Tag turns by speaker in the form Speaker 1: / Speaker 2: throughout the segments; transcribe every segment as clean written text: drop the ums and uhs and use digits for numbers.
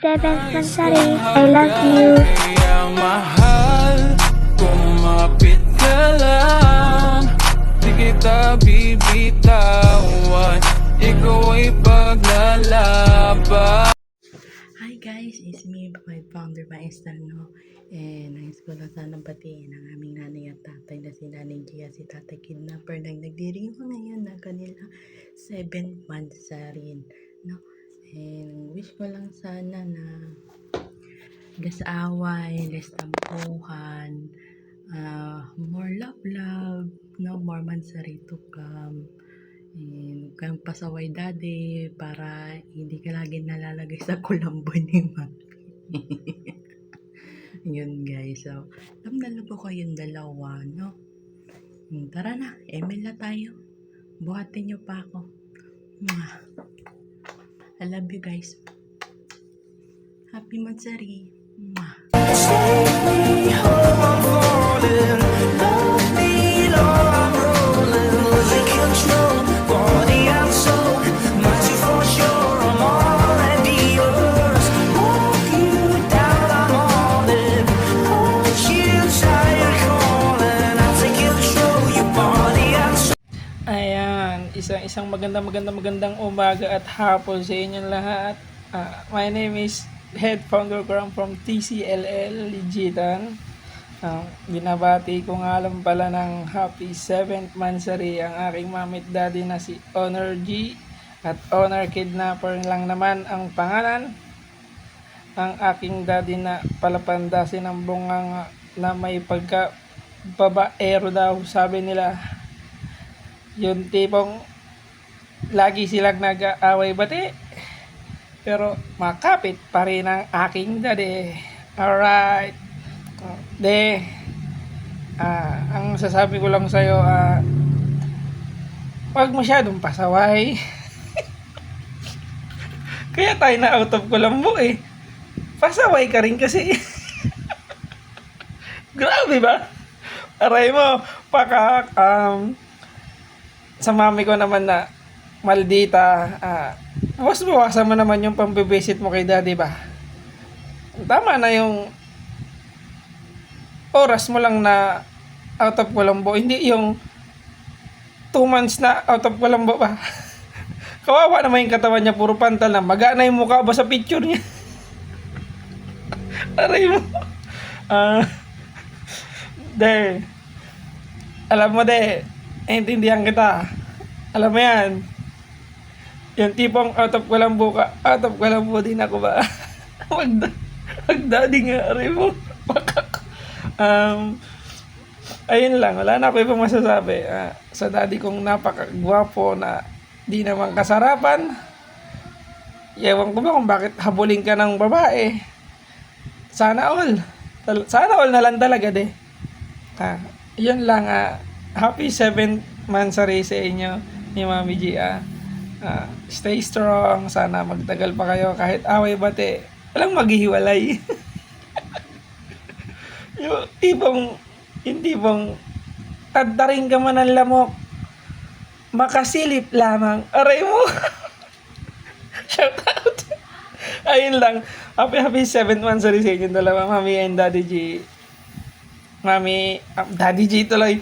Speaker 1: 7th Mansari. I love you.
Speaker 2: Kaya mahal, kumapit ka lang. Di kita bibitawan, ikaw ay paglalaban.
Speaker 3: Hi guys, it's me, my founder, Maestra, no? Nais ko lang sanang batiin ang aming nanay at tatay na si Nanay Gia, si Tatay Kidnapper, na nagdiriwang ngayon ng kanilang 7th month sa rin, no? And wish ko lang sana na less away, less tampuhan, more love, no? More mansari to come. And kang pasaway daddy para hindi ka lagi nalalagay sa kulambo ni Mami. Yun guys, so damdala po kayong dalawa, no? Tara na, ML na tayo. Buhatin niyo pa ako. Mwah. I love you guys. Happy Mansari. Mwah.
Speaker 2: Ayan, isang magandang umaga at hapon sa inyong lahat. My name is Head Founder Gram from TCLL Ligitan. Binabati ko nga lang pala ng happy 7th Mansari ang aking mami at daddy na si Honor G at Honor Kidnapper lang naman ang pangalan. Ang aking daddy na palapandasin ng bunganga na may pagka babaero daw, sabi nila. Yung tipong lagi silang nag-aaway bati pero makapit pa rin ang aking daddy. Alright, ang sasabi ko lang sa'yo, wag masyadong pasaway. Kaya tayo na out of Colombo eh, pasaway ka rin kasi. Grabe ba? Aray mo, sa mami ko naman na maldita, bawasan mo naman yung pambibisit mo kay daddy ba? Tama na yung oras mo lang na out of Colombo, hindi yung 2 months na out of Colombo ba? Kawawa naman yung katawan niya, puro pantal na, magana yung mukha ba sa picture niya? Aray mo. Alam mo intindihan kita. Alam mo yan. Yung tipong out of Colombo ka, out of Colombo din ako ba? Magdadi nga rin mo. Ayun lang, wala na ako ibang masasabi. Sa daddy kong napakagwapo na di naman kasarapan. Ewan ko ba kung bakit habulin ka ng babae. Sana all na lang talaga yun lang. Happy 7th Mansari sa inyo ni Mami G. Stay strong. Sana magtagal pa kayo kahit away bate. Walang maghihiwalay. yung tipong tadtaring ka man ng lamok, makasilip lamang. Aray mo. Shout out. Ayun lang. Happy 7th Mansari sa inyo dalawa, Mami and Daddy G. Daddy G tuloy.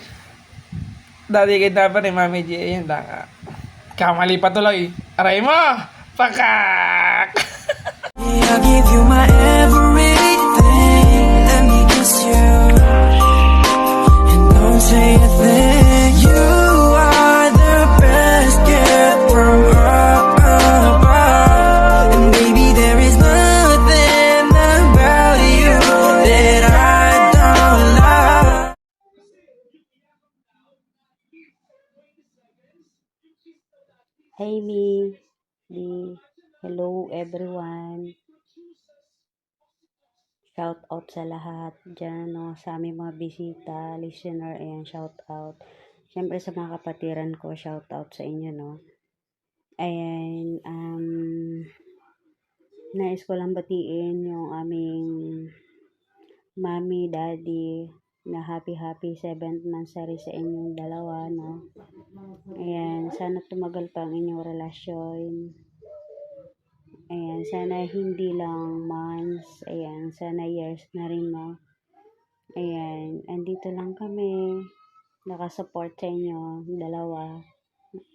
Speaker 2: Daddy Kidnapper ni Mami G. Ayun lang. Kamali pa tuloy. Aray mo! Pakak!
Speaker 4: I'll give you my everything. Let me kiss you. And don't say a thing. You are the best gift from above. And baby, there is nothing about you that I don't love.
Speaker 5: Hey me, hello everyone. Shout out sa lahat dyan, no, sa aming mga bisita, listener, ayan, shout out. Siyempre sa mga kapatiran ko, shout out sa inyo, no. Ayan, nais ko lang batiin yung aming mami, daddy, na happy 7th Mansari sa inyong dalawa, no. Ayan, sana tumagal pa ang inyong relasyon. Ayan, sana hindi lang months, ayan, sana years na rin, no? Ayan, andito lang kami, nakasupport sa inyo, dalawa.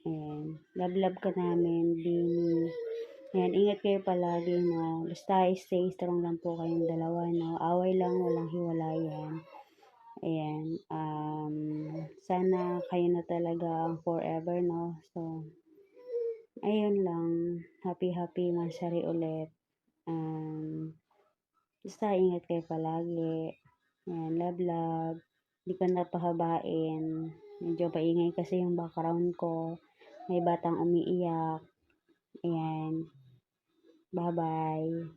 Speaker 5: Ayan, love ka namin, Bini. Ayan, ingat kayo palagi, no? Basta stay strong lang po kayong dalawa, no? Away lang, walang hiwalayan. Ayan, sana kayo na talaga ang forever, no? So, ayun lang, happy Mansari ulit. Basta ingat kayo palagi. Ayan, love. Hindi ko napahabain. Medyo paingay kasi yung background ko. May batang umiiyak. Ayan. Bye-bye.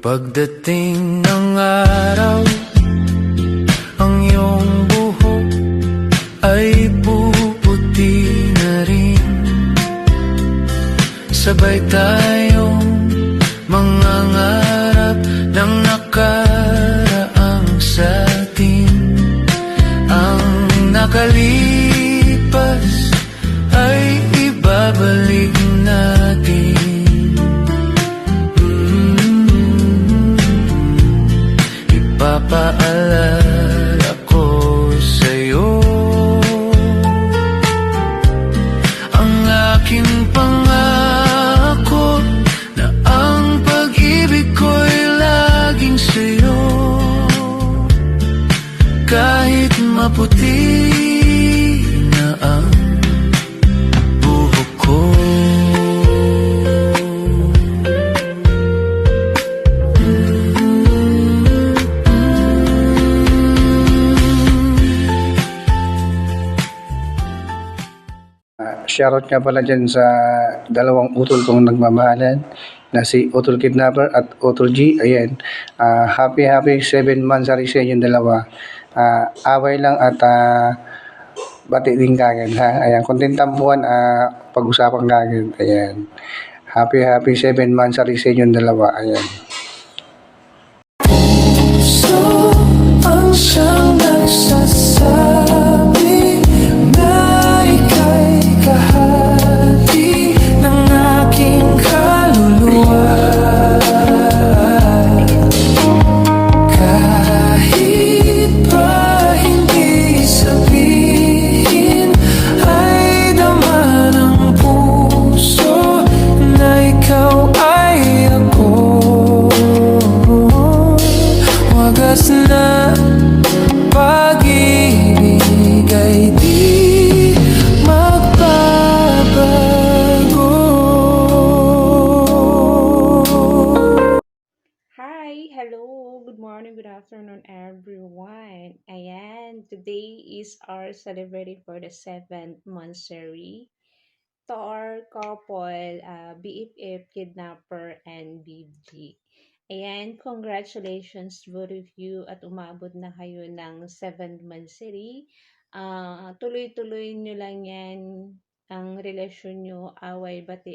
Speaker 4: Pagdating ng araw, ang iyong buhok ay puputi na rin. Sabay tayong mangangarap ng nakaraang sa atin. Ang nakalipas ay ibabalik natin. Ipapaalala ko sa'yo ang aking pangako na ang pag-ibig ko'y laging sa'yo. Kahit maputi na ang buhok ko.
Speaker 6: Shoutout nga pala dyan sa dalawang utol kong nagmamahalan na si Utol Kidnapper at Utol G. Ayan, happy 7 months sa inyong dalawa. Away lang at bati din kagad ha. Ayan, kontentampuan pag-usapan kagad. Ayan, happy 7 months sa inyong dalawa. Ayan.
Speaker 4: So, ang siyang nagsasabi na ika'y kahati ng aking kaluluwa. Kahit pa hindi sabihin, ay dama ng puso na ikaw ay ako. Wagas na pag-ibig ay di magbabago.
Speaker 7: Hi, hello, good morning, good afternoon, everyone. Ayan, today is our celebrating for the 7th monthsary to our couple, BFF, Kidnapper, and BG. Ayan, congratulations both of you at umabot na kayo ng 7th monthsary. Tuloy-tuloy nyo lang yan, ang relasyon nyo, away bati,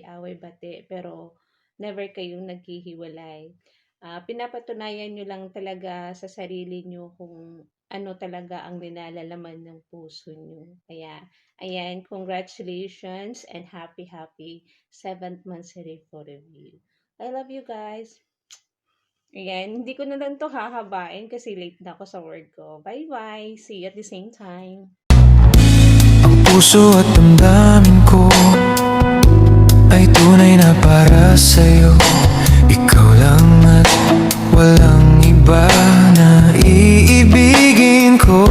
Speaker 7: pero never kayong naghihiwalay. Pinapatunayan nyo lang talaga sa sarili nyo kung ano talaga ang nilalalaman ng puso nyo. Kaya, ayan, congratulations and happy 7th monthsary for you. I love you guys. Ayan, hindi ko na lang to hahabain kasi late na ako sa work ko. Bye-bye. See you at the same time.
Speaker 4: Ang puso at damdamin ko ay tunay na para sa'yo. Ikaw lang at walang iba na iibigin ko.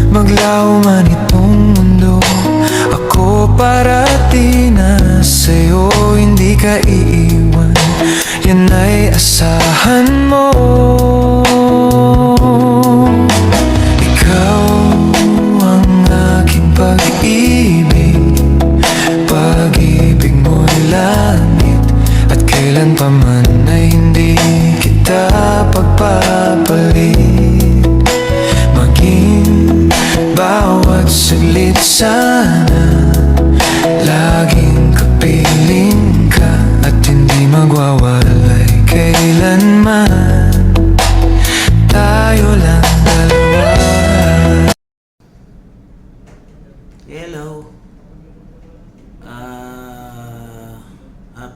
Speaker 4: Maglaho man itong mundo, ako parati na sa'yo. Hindi ka iiwan, yan ay asahan mo. Ikaw ang aking pag-ibig, pag-ibig mo'y langit, at kailan pa man ay hindi kita pagpapalit. Maging bawat saglit sana laging kapiling ka, at hindi magwawalay kailanman.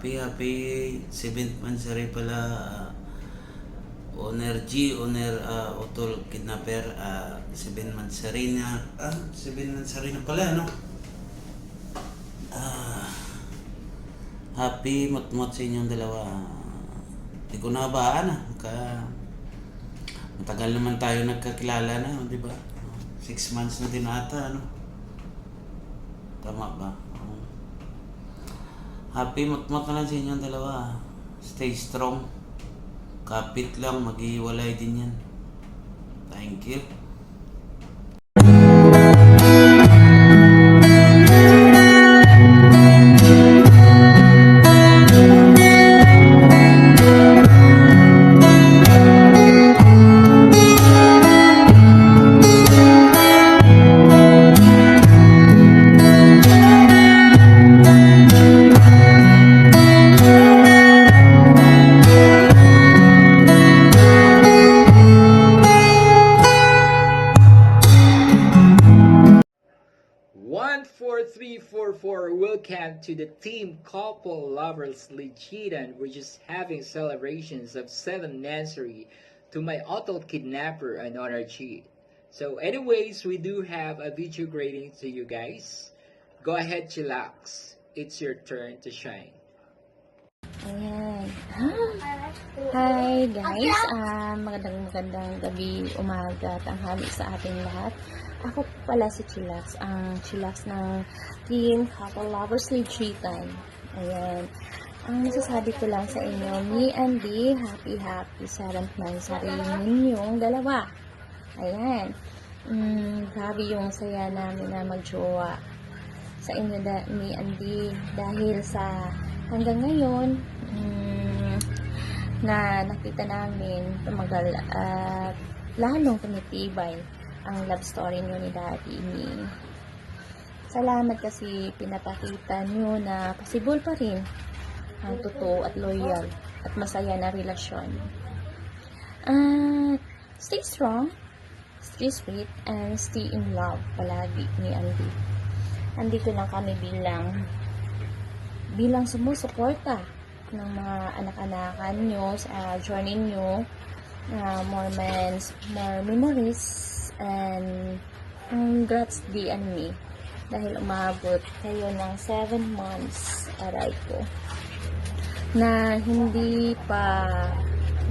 Speaker 8: happy 7th anniversary pala, Owner G, Owner Utol Kidnapper, 7 months na, 7 months na pala, no? Happy mot-mot sa inyong dalawa. Di ko nahabaan matagal naman tayo nagkakilala na, di ba? 6 months na din ata, no? Tama ba? Happy mot-mot na lang sa inyong dalawa. Stay strong. Kapit lang, maghihiwalay din yan. Thank you.
Speaker 9: One, 4, 3, 4, 4. Welcome to the Team Couple Lovers Legitan. We're just having celebrations of 7th anniversary to my auto kidnapper and honor cheat. So anyways, we do have a video grading to you guys. Go ahead, chillax. It's your turn to shine.
Speaker 5: Ayan. Hi guys, magandang gabi, umaga, tanghali sa ating lahat. Ako pala si Chillax, ang Chillax ng Team Couple Lovers Legitan. Ayan. Ang masasabi ko lang sa inyo, me and D, happy 7th anniversary ninyong dalawa. Ayan. Grabe yung saya namin na magjowa sa inyo, me and D, dahil sa hanggang ngayon, na nakita namin tumagal at lalong tumitibay ang love story nyo ni Daddy ni. Salamat kasi pinapakita nyo na possible pa rin ang totoo at loyal at masaya na relasyon. Stay strong, stay sweet, and stay in love palagi ni Andy. Andito lang kami bilang sumusuporta ng mga anak-anakan nyo sa journey nyo, more memories, and congrats D and me dahil umabot kayo ng 7 months, aray ko, na hindi pa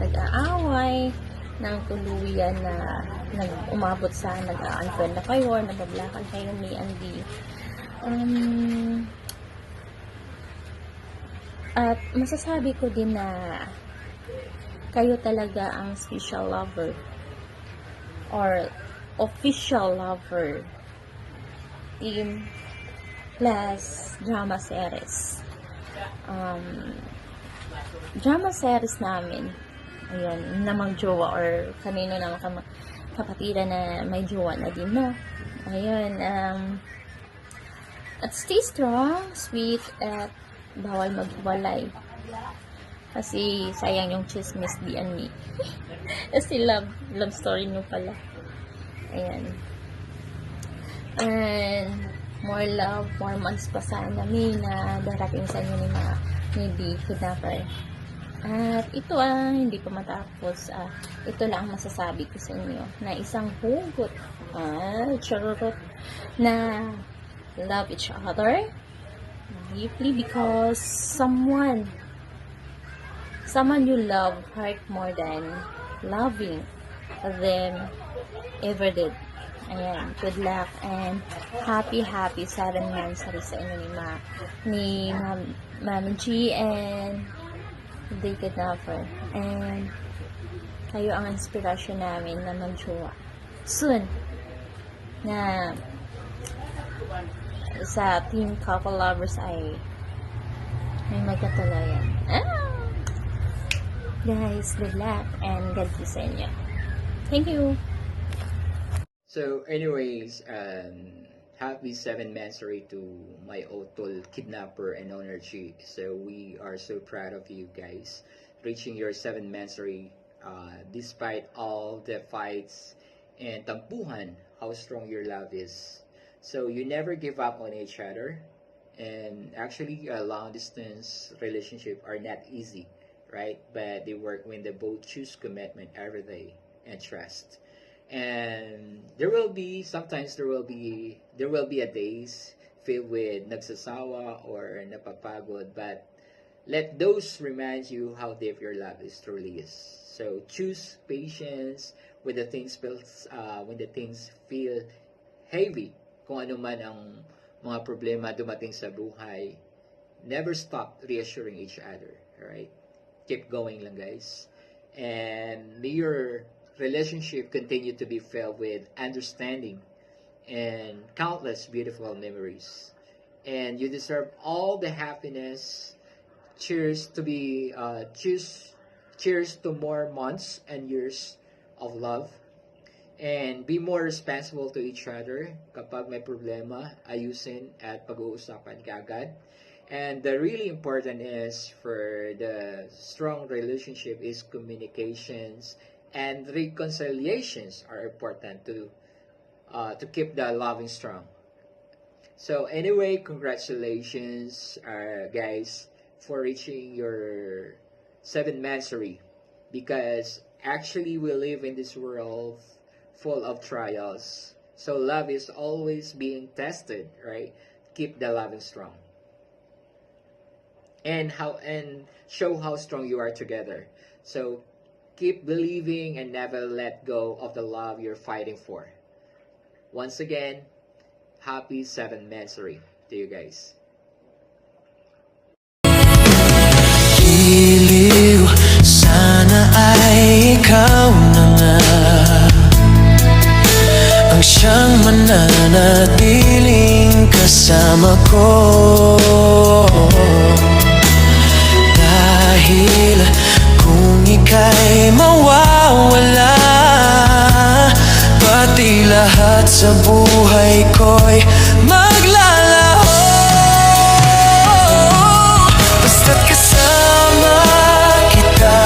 Speaker 5: nag-aaway ng tuluyan, na umabot sa nag-a-unfriend na kayo or nagbablakan kayo ni Andy. At masasabi ko din na kayo talaga ang special lover or official lover team plus drama series. Drama series namin, ayun, na magjowa or kanino ng kapatiran na may jowa na din, no? Ayun, at stay strong, sweet, at bawal maghiwalay. Kasi sayang yung chismis di and me. Kasi love story nyo pala. Ayan. And more love, more months pa sana na darating sa inyo ni D Kidnapper. At ito hindi pa matapos. Ito lang ang masasabi ko sa inyo na isang hugot. Charot. Na love each other deeply because someone you love hurt more than loving them ever did. Ayan, good luck and happy 7 anniversary sa inyo ni Mami G and the Kidnapper. And kayo ang inspirasyon namin na magjowa soon na sa Team Couple Lovers ay may magkatuloyan. Guys, good luck and God bless sa inyo. Thank you.
Speaker 9: So anyways, happy 7th anniversary to my Otol Kidnapper and Honor G. So we are so proud of you guys reaching your 7th anniversary despite all the fights and tampuhan, how strong your love is. So you never give up on each other And actually, a long distance relationship are not easy, right? But they work when they both choose commitment every day and trust. And there will be a days filled with nagsasawa or napapagod, but let those remind you how deep your love is truly is. So choose patience when the things feel heavy. Kung ano man ang mga problema dumating sa buhay, never stop reassuring each other. Alright? Keep going lang, guys. And may your relationship continue to be filled with understanding and countless beautiful memories. And you deserve all the happiness. Cheers to be cheers to more months and years of love. And be more responsible to each other. Kapag may problema, ayusin at pag-uusapan kaagad. And the really important is for the strong relationship is communications and reconciliations are important to keep the loving strong. So anyway, congratulations, guys, for reaching your 7th anniversary. Because actually we live in this world full of trials. So love is always being tested, right? Keep the loving strong. And show how strong you are together. So keep believing and never let go of the love you're fighting for. Once again, happy 7th anniversary to you guys.
Speaker 4: Giliw, sana ay ikaw na nga ang siyang mananatiling kasama ko. Dahil kung ika'y mawawala, pati lahat sa buhay ko'y maglalaho. Basta't kasama kita,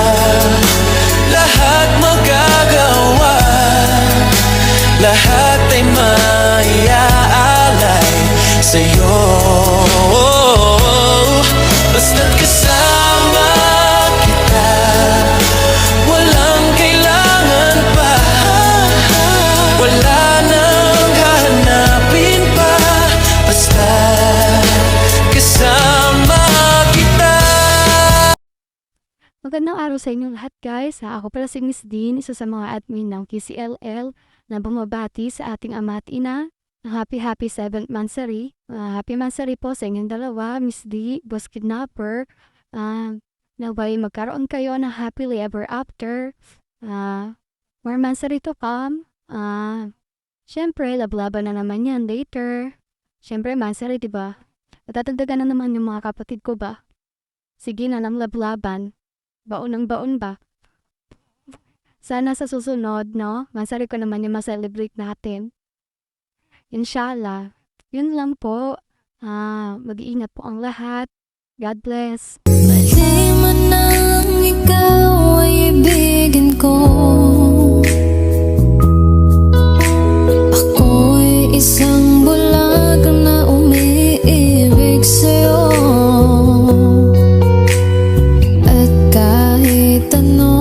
Speaker 4: lahat magagawa, lahat ay maiaalay sa'yo. Basta't kasama kita, walang kailangan pa, wala nang hahanapin pa. Basta kasama kita.
Speaker 1: Magandang araw sa inyong lahat, guys. Ako pala si Miss Dean, isa sa mga admin ng KCLL na bumabati sa ating ama at ina ng happy 7th anniversary. Happy anniversary po sa inyong dalawa, Miss D, Boss Kidnapper. Naway magkaroon kayo ng happily ever after. More anniversary to come. Siyempre, lablaban na naman yan later. Siyempre, anniversary, diba? Natatagdagan na naman yung mga kapatid ko ba? Sige na lang lablaban. Baon ng baon ba? Sana sa susunod, no? Masari ko naman yung ma-celebrate natin. Inshallah. Yun lang po. Mag-iingat po ang lahat. God bless.
Speaker 10: Mali man ang ikaw ay ibigin ko. Ako'y isang bulag na umiibig sa'yo. At kahit ano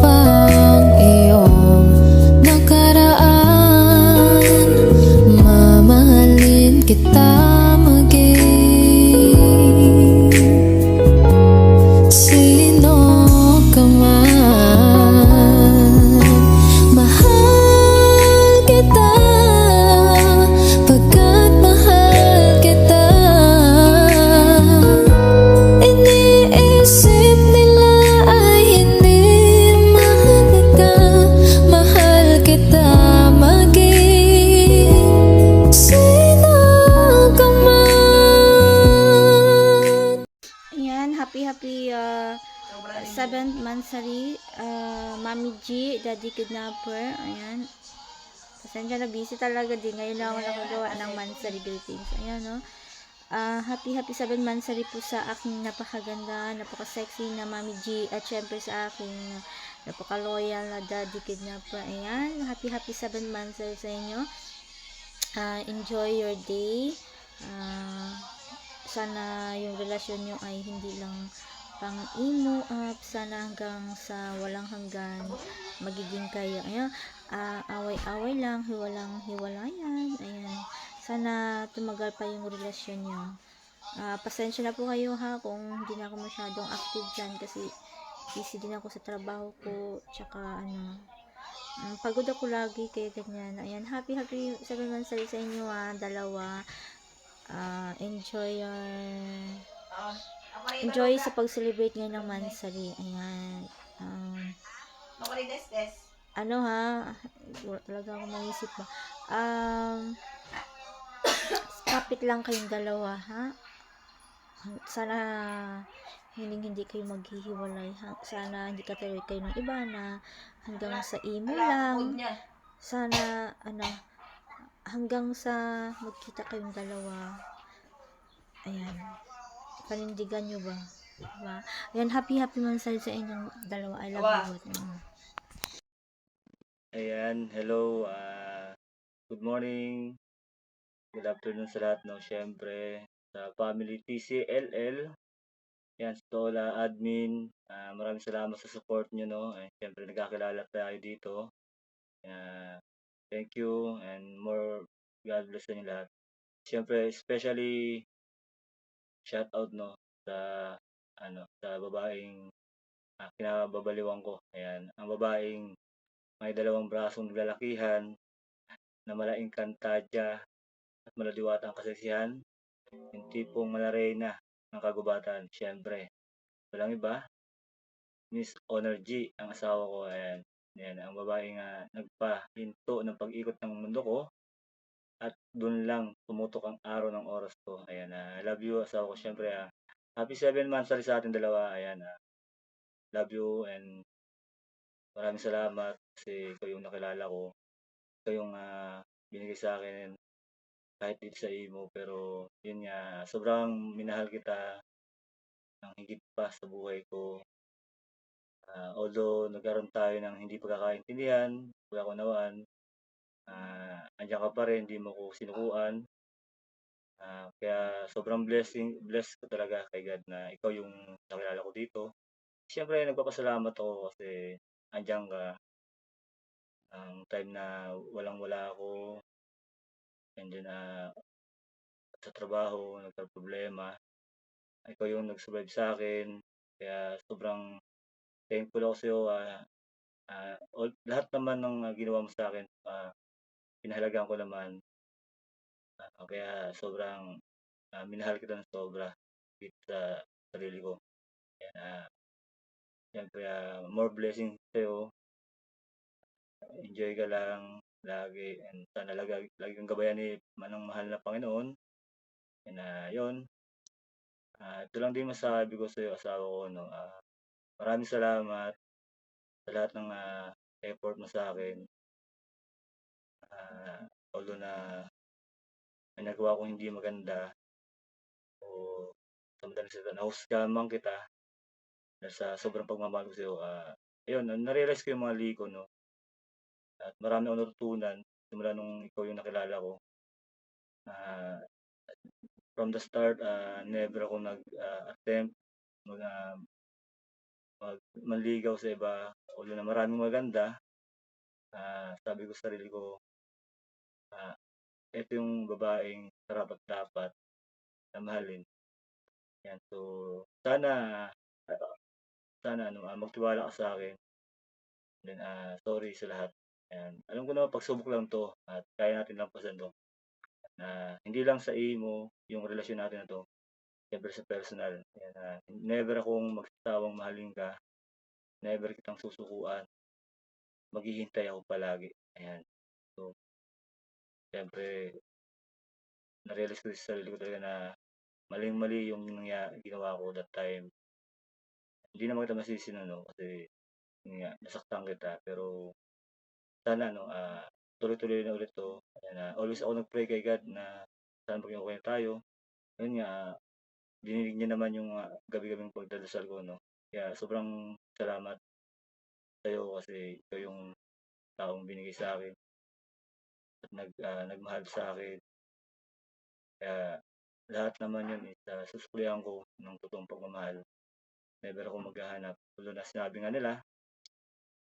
Speaker 10: pang iyong nakaraan, mamahalin kita maging sino ka man. Mahal kita pagkat mahal kita. Iniisip nila ay hindi mahalaga. Mahal kita maging sino ka man.
Speaker 5: Ayan, happy 7th anniversary, Mami G, Daddy Kidnapper. Ayan. Pasensya na, busy talaga din. Ngayon lang ako nakagawa ng anniversary greetings. Ayan, no? Happy 7th anniversary po sa aking napakaganda, napaka-sexy na Mami G. At syempre sa aking napaka-loyal na Daddy Kidnapper. Ayan. Happy 7th anniversary sa inyo. Enjoy your day. sana yung relasyon nyo ay hindi lang pang emo up, sana hanggang sa walang hanggan magiging kayo. Ayan, away-away lang, hiwalayan. Ayan, sana tumagal pa yung relasyon nyo. Pasensya na po kayo ha kung hindi na ako masyadong active dyan kasi busy din ako sa trabaho ko, tsaka pagod ako lagi kaya ganyan. Ayan, happy 7 months sa inyo dalawa. Enjoy sa pag-celebrate ngayon ng Mansari. Ayan. Ano ha? Wala talaga ako maisip ba? Kapit lang kayong dalawa ha? Sana hindi kayo maghihiwalay. Sana hindi katuloy kayo ng iba na hanggang sa imo lang. Sana hanggang sa magkita kayong dalawa. Ayan. Panindigan nyo ba? Diba? Ayan, happy Mansari sa inyong dalawa. I love you both.
Speaker 11: Ayan, hello, good morning, good afternoon sa lahat, no, syempre, sa family TCLL, yan, sa Tola admin, maraming salamat sa support nyo, no, syempre, nagkakilala tayo dito, thank you, and more, God bless sa inyo lahat. Syempre, especially, shout out, no, sa, sa babaeng, kinababaliwan ko, ayan, ang babaeng, may dalawang brasong naglalakihan, na malaking kantadya at malaliwata ang kasisihan, yung tipong malarena ng kagubatan. Siyempre, walang iba, Miss Honor G, ang asawa ko. Ayan, yan, ang babaeng nagpahinto ng pag-ikot ng mundo ko at dun lang tumutok ang araw ng oras ko. Ayan, I love you, asawa ko. Siyempre, happy 7 months sa ating dalawa. Ayan, love you and maraming salamat kasi ikaw yung nakilala ko. Ikaw yung binigay sa akin kahit dito sa imo, pero yun nga, sobrang minahal kita ng higit pa sa buhay ko. Although nagkaroon tayo ng hindi pagkakaintindihan, pagkakunawaan, andiyan ka pa rin, hindi mo ko sinukuan. Kaya sobrang blessed ko talaga kay God na ikaw yung nakilala ko dito. Siyempre, nagpapasalamat ako kasi andiyan ka ang time na walang-wala ako. And then, sa trabaho, nagka-problema. Ikaw yung nag-survive sa akin. Kaya sobrang thankful ako sa'yo. Lahat naman ng ginawa mo sa akin, pinahalagaan ko naman. Kaya sobrang minahal kita ng sobra dito sa sarili ko. Kaya siyempre, more blessing sa'yo. Enjoy ka lang lagi and sana lagi kang gabayan ng mahal na Panginoon. And yun, ito lang din masasabi ko sa'yo, asawa ko, no. Maraming salamat sa lahat ng effort mo sa akin. Although na may nagawa kong hindi maganda o sa madaling salita, nahusgahan man kita dahil sa sobrang pagmamahal ko sa'yo. Ayun, na-realize ko yung mga liko, no. At marami akong natutunan simula nung ikaw yung nakilala ko. From the start, never ako nag-attempt manligaw sa iba. Although na maraming maganda, sabi ko sa sarili ko, ito yung babaeng karapat-dapat na mahalin. Yan, so sana magtiwala ka sa akin. Then, sorry sa lahat. Ayan, alam ko na pagsubok lang to at kaya natin lampasan to. Hindi lang sa imo yung relasyon natin na to, siyempre sa personal. Ayan, never akong magsasawang mahalin ka. Never kitang susukuan. Maghihintay ako palagi. Ayan. So, siyempre, na-realize ko sa sarili ko talaga na maling-mali yung ginawa ko that time. Hindi naman kita masisi no, kasi nasaktan kita. Pero sana tuloy-tuloy na ulit to. Ayan, always ako nag-pray kay God na sana maging okay tayo. Ayun nga, dininig niya naman yung gabi-gabing pagdadasal ko, no. Kaya sobrang salamat sa'yo kasi ikaw yung taong binigay sa akin at nagmahal sa akin. Kaya lahat naman yun is susuklihan ko ng totoong pagmamahal. Never ako maghahanap. Tulad na sinabi nga nila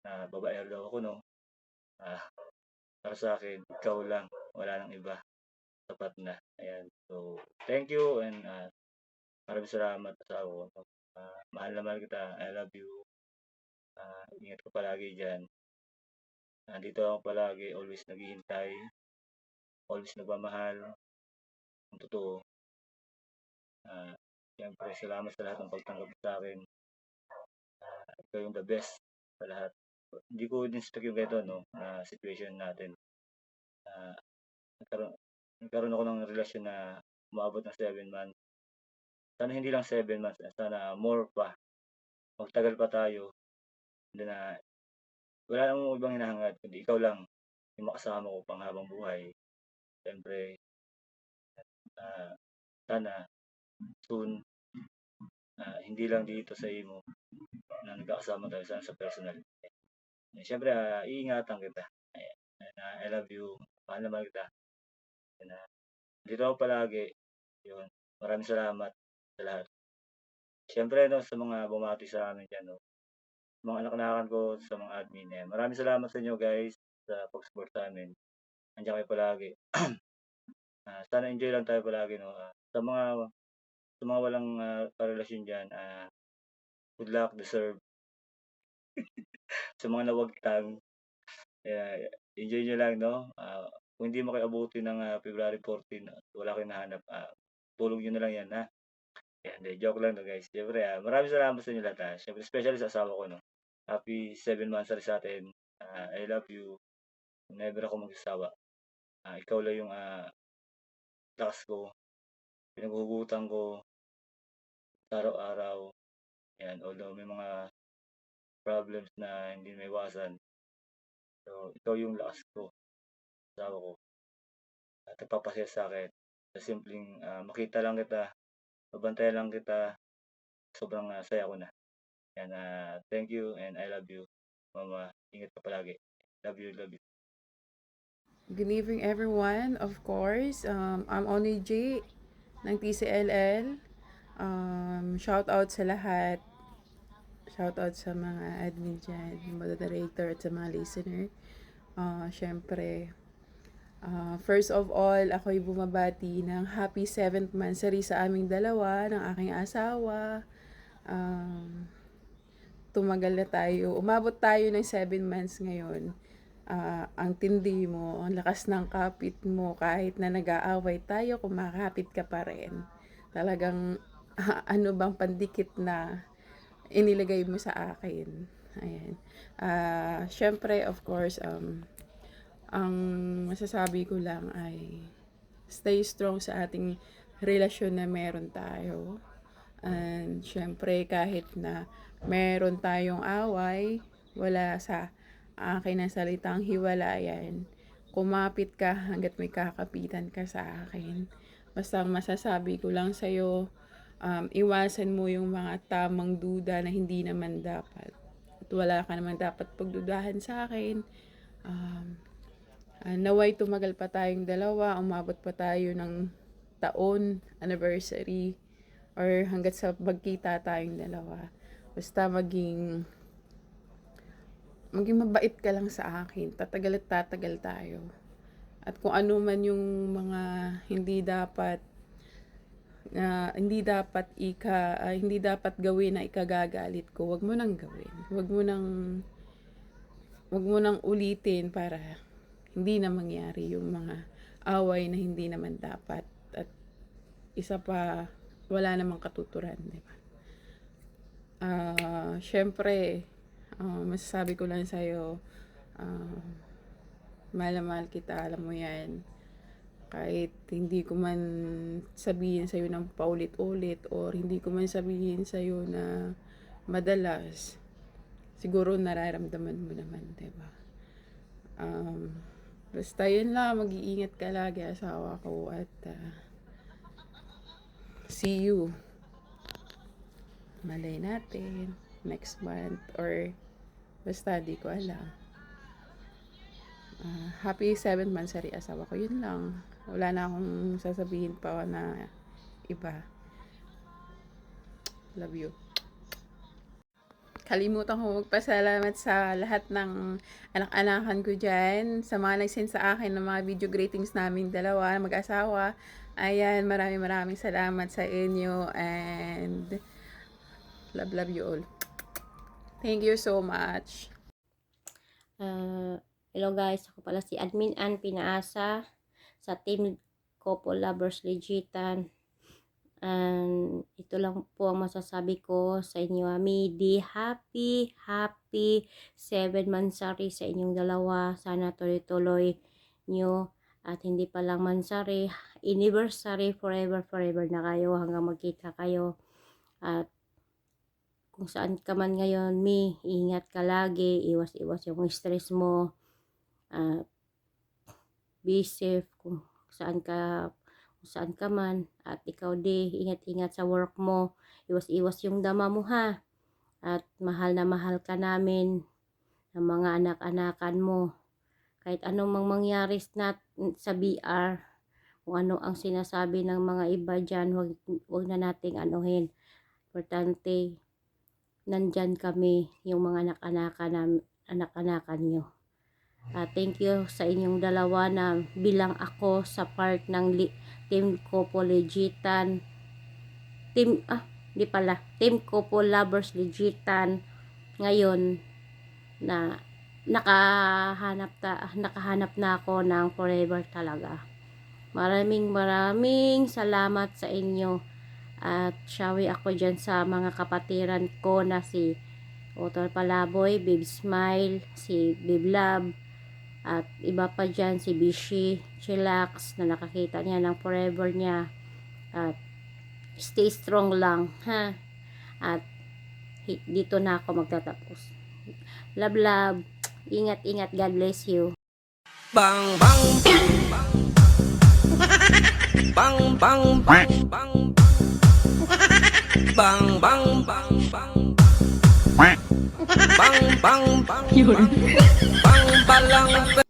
Speaker 11: na babaero daw ako, no? Ah, para sa akin, ikaw lang, wala nang iba. Sapat na. Ayan. So, thank you and maraming salamat sa ako. No? Mahal na mahal kita. I love you. Ingat ka palagi dyan. Nandito ako palagi, always naghihintay, always nagmamahal. Ang totoo. Siyempre, salamat sa lahat ng pagtanggap sa akin. Ikaw yung the best sa lahat. Hindi ko in-expect yung ganito, no, na situation natin. Nagkaroon, nagkaroon ako ng relasyon na umabot ng 7 months. Sana hindi lang 7 months, sana more pa. Magtagal pa tayo. Hindi na, wala namang ibang hinahangad, kundi ikaw lang yung makasama ko pang habang buhay. Siyempre, sana soon, hindi lang dito sa imo na nagkakasama tayo, sana sa personal. Siyempre, iingatan kita. Ayan. I love you. Mahal naman kita. Dito ako palagi. Yun. Maraming salamat sa lahat. Siyempre, no, sa mga bumati sa amin dyan, no, mga anak-anakan ko, sa mga admin. Maraming salamat sa inyo, guys, sa pag-support sa amin. Andiyan kayo palagi. Sana enjoy lang tayo palagi, no. Sa mga walang karelasyon dyan, good luck, deserve. Sa mga nawagtang, enjoy nyo lang, no. Kung hindi mo kayo abutin ng February 14, wala kayong nahanap, tulog nyo na lang yan, ha. Hindi, joke lang, no, guys. Siyempre, maraming salamat sa inyo lahat. Siyempre, especially sa asawa ko, no. Happy 7 months sa atin. I love you. Never ako magsasawa. Ikaw lang yung lakas ko, pinaghuhugutan ko araw-araw. Yan, although may mga problems na hindi maiwasan. So, ikaw yung lakas ko, asawa ko. At nagpapasaya sa akin. Sa simpleng makita lang kita, mabantayan lang kita, sobrang saya ko na. Yan, thank you and I love you. Mama, ingat ka palagi. Love you, love you.
Speaker 12: Good evening everyone. Of course, I'm Oni J ng TCLL. Shout out sa lahat. Shout out sa mga admin dyan, moderator at sa mga listener. Syempre, first of all, ako'y bumabati ng happy 7th monthsary sa aming dalawa, ng aking asawa. Tumagal na tayo. Umabot tayo ng 7 months ngayon. Ang tindi mo, ang lakas ng kapit mo, kahit na nag-aaway tayo, kumakapit ka pa rin. Talagang ano bang pandikit na inilagay mo sa akin. Ayan. Syempre, of course, ang masasabi ko lang ay stay strong sa ating relasyon na meron tayo. And syempre, kahit na meron tayong away, wala sa akin ang salitang hiwalayan. Kumapit ka hanggat may kakapitan ka sa akin. Basta masasabi ko lang sa'yo, iwasan mo yung mga tamang duda na hindi naman dapat. At wala ka naman dapat pagdudahan sa akin. Naway tumagal pa tayong dalawa, umabot pa tayo ng taon, anniversary, or hanggat sa magkita tayong dalawa. Basta maging mabait ka lang sa akin. Tatagal at tatagal tayo. At kung ano man yung mga hindi dapat gawin na ikagagalit ko, wag mo nang gawin. Wag mo nang ulitin para hindi na mangyari yung mga away na hindi naman dapat. At isa pa, wala namang katuturan, di ba? Syempre, masasabi ko lang sa'yo, mahal na mahal kita, alam mo yan. Kahit hindi ko man sabihin sa'yo ng paulit-ulit or hindi ko man sabihin sa'yo na madalas, siguro nararamdaman mo naman, diba? Basta yun lang, mag-iingat ka lagi, asawa ko, at see you. Malay natin next month or basta di ko alam. Happy 7th monthsary asawa ko, yun lang. Wala na akong sasabihin pa na iba. Love you. Kalimutan ko magpasalamat sa lahat ng anak-anakan ko dyan, sa mga nag-send sa akin ng mga video greetings namin dalawa, mag-asawa. Ayan, maraming salamat sa inyo and love you all. Thank you so much.
Speaker 5: Hello guys, ako pala si Admin Ann Pinaasa sa Team Couple Lovers Legitan. And ito lang po ang masasabi ko sa inyo. Midi, happy 7 mansari sa inyong dalawa. Sana tuloy-tuloy nyo at hindi pa lang mansari, anniversary, forever na kayo hanggang magkita kayo. At kung saan ka man ngayon, ingat ka lagi, iwas yung stress mo, be safe kung saan ka man, at ikaw ingat sa work mo, iwas yung dama mo ha, at mahal na mahal ka namin ng mga anak-anakan mo, kahit anong mangyari sa BR, kung ano ang sinasabi ng mga iba dyan, wag na nating anuhin. Importante, nandyan kami, yung mga anak-anakan nyo. Thank you sa inyong dalawa na bilang ako sa part ng Team Couple Legitan. Team Couple Lovers Legitan. Ngayon na nakahanap na ako ng forever talaga. Maraming salamat sa inyo. At shawi ako dyan sa mga kapatiran ko na si Otol Palaboy, Babe Smile, si Babe Love, at iba pa dyan, si Bishi, Chillax, na nakakita niya ng forever niya. At stay strong lang, ha? At dito na ako magtatapos. Love. Ingat. God bless you.
Speaker 4: Bang bang bang bang bang bang bang bang bang bang bang bang bang bang bang bang